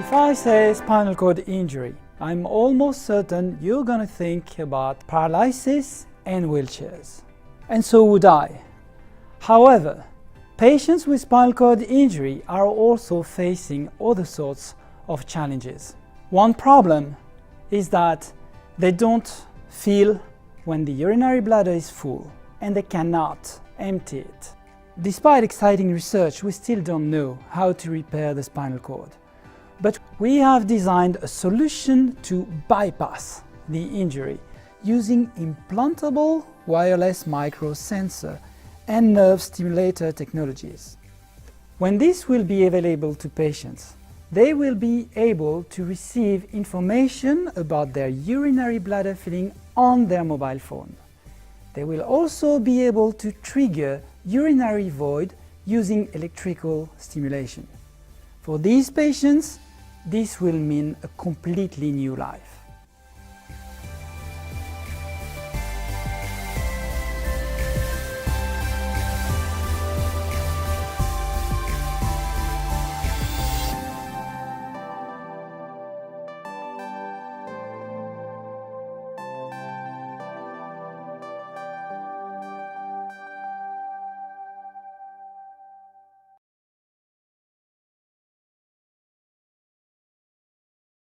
If I say spinal cord injury, I'm almost certain you're gonna think about paralysis and wheelchairs. And so would I. However, patients with spinal cord injury are also facing other sorts of challenges. One problem is that they don't feel when the urinary bladder is full and they cannot empty it. Despite exciting research, we still don't know how to repair the spinal cord. But we have designed a solution to bypass the injury using implantable wireless microsensor and nerve stimulator technologies. When this will be available to patients, they will be able to receive information about their urinary bladder filling on their mobile phone. They will also be able to trigger urinary void using electrical stimulation. For these patients, this will mean a completely new life.